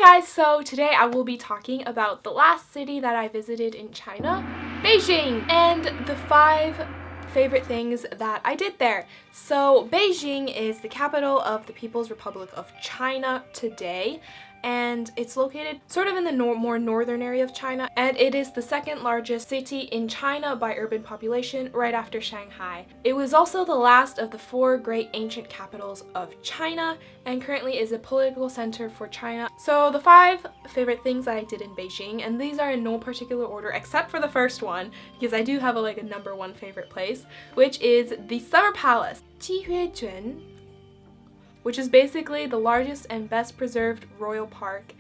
guys, so today I will be talking about the last city that I visited in China, Beijing, and the 5 favorite things that I did there. So Beijing is the capital of the People's Republic of China today, and it's located sort of in the more northern area of China, and it is the second largest city in China by urban population, right after Shanghai. It was also the last of the 4 great ancient capitals of China, and currently is a political center for China. So the 5 favorite things that I did in Beijing, and these are in no particular order except for the first one, because I do have a number 1 favorite place, which is the Summer Palace, Jingshan, which is basically the largest and best preserved royal park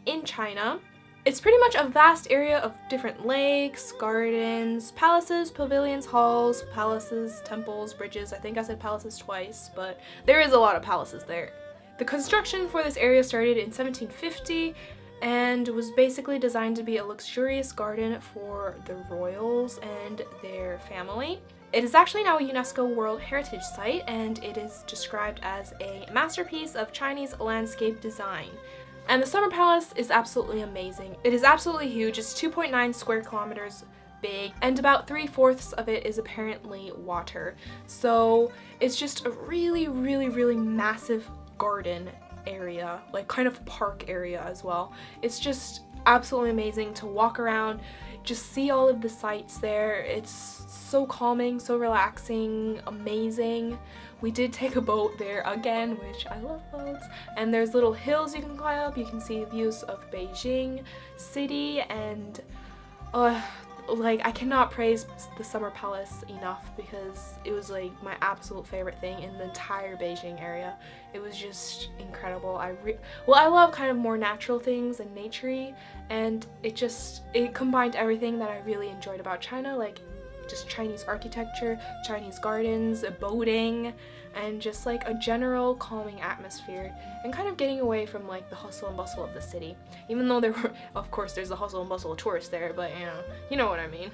in China. It's pretty much a vast area of different lakes, gardens, palaces, pavilions, halls, palaces, temples, bridges. I think I said palaces twice, but there is a lot of palaces there. The construction for this area started in 1750 and was basically designed to be a luxurious garden for the royals and their family. It is actually now a UNESCO World Heritage Site, and it is described as a masterpiece of Chinese landscape design. And the Summer Palace is absolutely amazing. It is absolutely huge. It's 2.9 square kilometers big, and about 3/4 of it is apparently water. So it's just a really massive garden area, like kind of park area as well. It's just absolutely amazing to walk around, just see all of the sights there. It's so calming, so relaxing, amazing. We did take a boat there again, which I love boats, and there's little hills you can climb up. You can see views of Beijing city, and I cannot praise the Summer Palace enough, because it was like my absolute favorite thing in the entire Beijing area. It was just incredible. I love kind of more natural things and naturey, and it combined everything that I really enjoyed about China, like just Chinese architecture, Chinese gardens, boating, and just like a general calming atmosphere, and kind of getting away from like the hustle and bustle of the city. Even though of course there's the hustle and bustle of tourists there, but you know what I mean.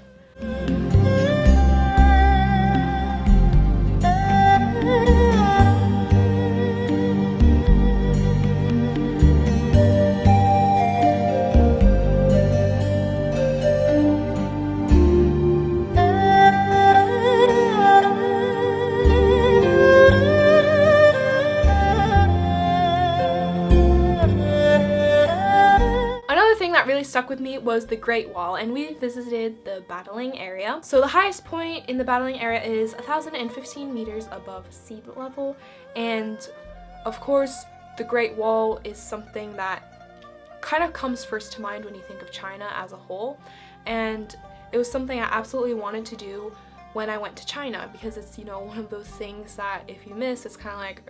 Really stuck with me was the Great Wall, and we visited the battling area. So the highest point in the battling area is 1,015 meters above sea level, and of course the Great Wall is something that kind of comes first to mind when you think of China as a whole, and it was something I absolutely wanted to do when I went to China, because it's one of those things that if you miss, it's kind of like,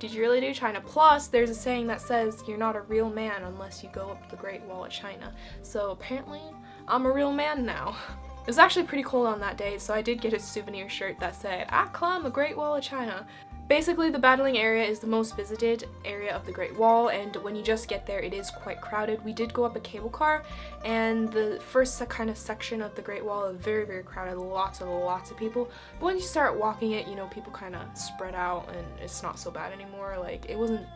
did you really do China? Plus there's a saying that says you're not a real man unless you go up the Great Wall of China. So apparently I'm a real man now. It was actually pretty cold on that day, so I did get a souvenir shirt that said, I climb the Great Wall of China. Basically, the battling area is the most visited area of the Great Wall, and when you just get there, it is quite crowded. We did go up a cable car, and the first kind of section of the Great Wall is very crowded, lots of people. But once you start walking it, people kind of spread out, and it's not so bad anymore. Like, it wasn't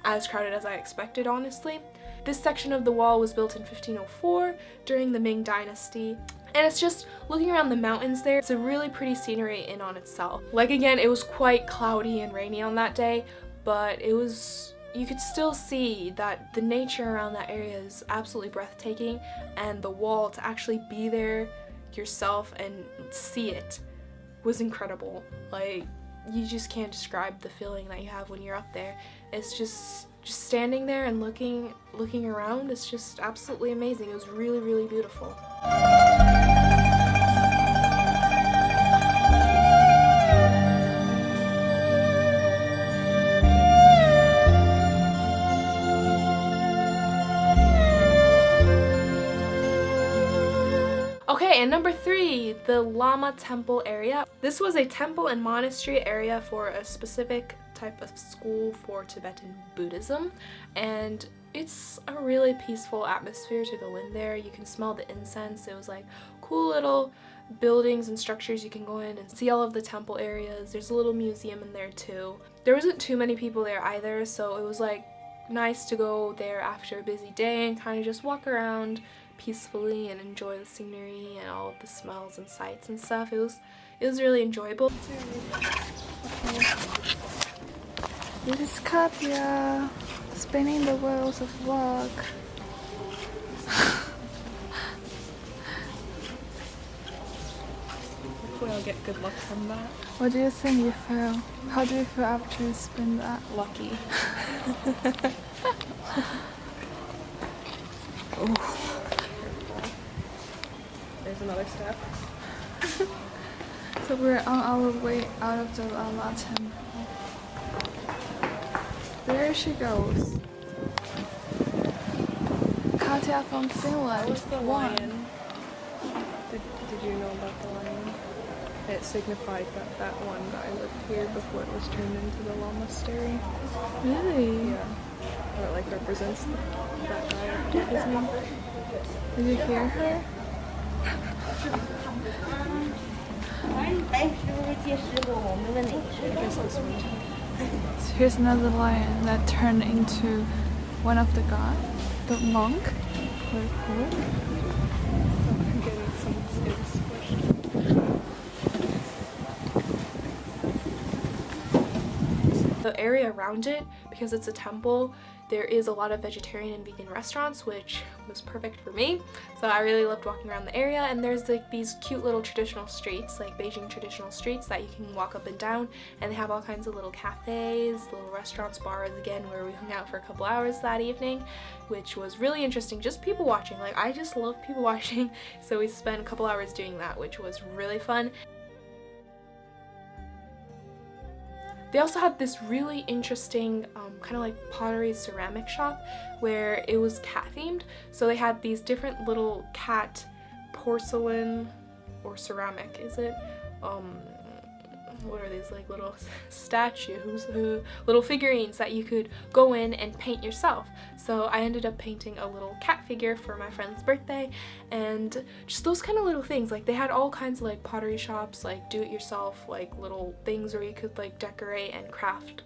as crowded as I expected, honestly. This section of the wall was built in 1504 during the Ming Dynasty. And it's just looking around the mountains there. It's a really pretty scenery in on itself. Like, again, it was quite cloudy and rainy on that day, but you could still see that the nature around that area is absolutely breathtaking, and the wall, to actually be there yourself and see it, was incredible. Like, you just can't describe the feeling that you have when you're up there. It's just standing there and looking around. It's just absolutely amazing. It was really beautiful. Okay, and number 3, the Lama temple area. This was a temple and monastery area for a specific type of school for Tibetan Buddhism, and it's a really peaceful atmosphere to go in there. You can smell the incense. It was like cool little buildings and structures you can go in and see all of the temple areas. There's a little museum in there too. There wasn't too many people there either, so it was like nice to go there after a busy day and kind of just walk around peacefully and enjoy the scenery and all of the smells and sights and stuff. It was really enjoyable. This is Katya spinning the wheels of luck. Hopefully I'll get good luck from that. What do you think you feel? How do you feel after you spin that? Lucky. There's another step. So we're on our way out of the Lama temple. There she goes. Katya from Finland. What's the lion? Did you know about the lion? It signified that one guy lived here before it was turned into the Lamasery. Really? Yeah. Or it like represents that guy after his name. Did you hear her? I guess this one too. Here's another lion that turned into one of the god, the monk. Very cool. I'm getting some skin squished. The area around it, because it's a temple, there is a lot of vegetarian and vegan restaurants, which was perfect for me. So I really loved walking around the area, and there's like these cute little traditional streets, like Beijing traditional streets that you can walk up and down, and they have all kinds of little cafes, little restaurants, bars, again, where we hung out for a couple hours that evening, which was really interesting. Just people watching, like I just love people watching, so we spent a couple hours doing that, which was really fun. They also had this really interesting kind of like pottery ceramic shop where it was cat themed. So they had these different little cat porcelain or ceramic, is it? What are these, like little statues, little figurines that you could go in and paint yourself. So I ended up painting a little cat figure for my friend's birthday, and just those kind of little things. Like they had all kinds of like pottery shops, like do it yourself, like little things where you could like decorate and craft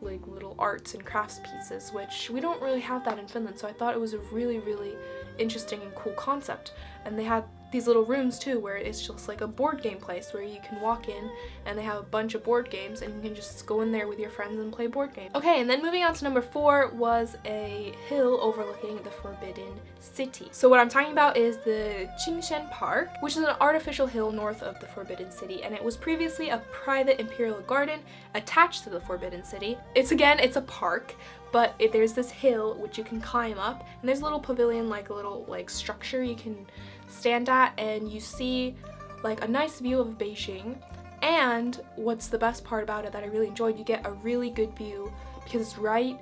like little arts and crafts pieces, which we don't really have that in Finland. So I thought it was a really, really interesting and cool concept. And they had these little rooms too where it's just like a board game place where you can walk in and they have a bunch of board games and you can just go in there with your friends and play board games. Okay, and then moving on to number 4 was a hill overlooking the Forbidden City. So what I'm talking about is the Jingshan Park, which is an artificial hill north of the Forbidden City, and it was previously a private imperial garden attached to the Forbidden City. It's a park, but there's this hill which you can climb up, and there's a little pavilion, like a little like structure you can stand at, and you see like a nice view of Beijing. And what's the best part about it that I really enjoyed, you get a really good view because it's right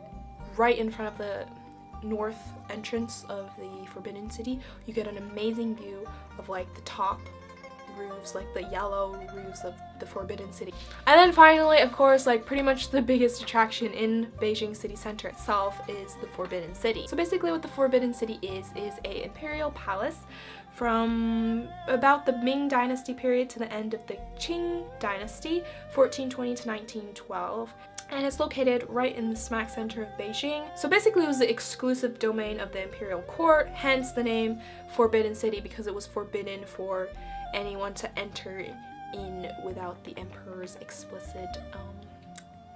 in front of the north entrance of the Forbidden City. You get an amazing view of like the top roofs, like the yellow roofs of the Forbidden City. And then finally, of course, like pretty much the biggest attraction in Beijing city center itself is the Forbidden City. So basically what the Forbidden City is a imperial palace from about the Ming Dynasty period to the end of the Qing Dynasty, 1420 to 1912. And it's located right in the smack center of Beijing. So basically it was the exclusive domain of the imperial court, hence the name Forbidden City, because it was forbidden for anyone to enter in without the emperor's explicit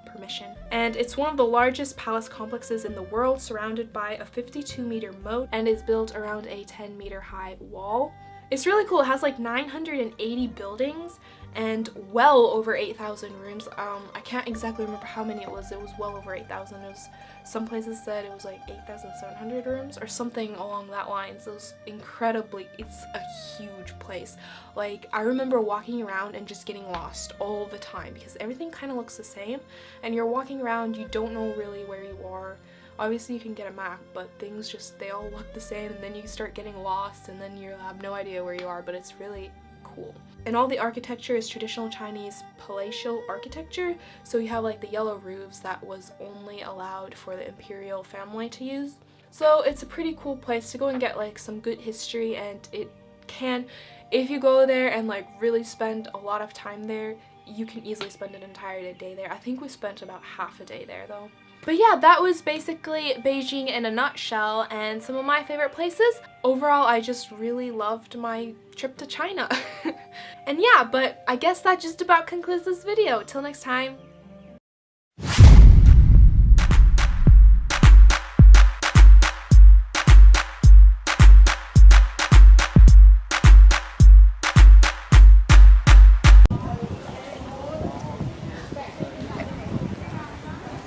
permission. And it's one of the largest palace complexes in the world, surrounded by a 52-meter moat, and is built around a 10-meter high wall. It's really cool. It has like 980 buildings and well over 8,000 rooms. I can't exactly remember how many it was. It was well over 8,000. It was, some places said it was like 8,700 rooms or something along that lines. It was incredibly, it's a huge place. Like I remember walking around and just getting lost all the time because everything kind of looks the same, and you're walking around, you don't know really where you are. Obviously you can get a map, but things just, they all look the same, and then you start getting lost and then you have no idea where you are, but it's really cool. And all the architecture is traditional Chinese palatial architecture, so you have like the yellow roofs that was only allowed for the imperial family to use. So it's a pretty cool place to go and get like some good history, and it can, if you go there and like really spend a lot of time there, you can easily spend an entire day there. I think we spent about half a day there though. But yeah, that was basically Beijing in a nutshell and some of my favorite places. Overall, I just really loved my trip to China. And yeah, but I guess that just about concludes this video. Till next time.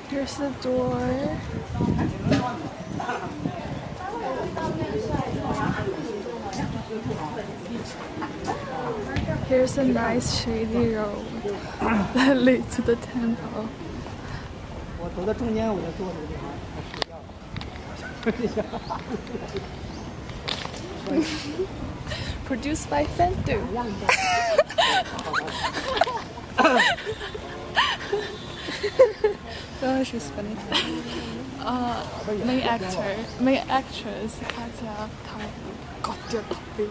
Here's the door. Here's a nice shady road that leads to the temple. Produced by Fendu. Oh, she's funny. Main actress, Katja got your puppy.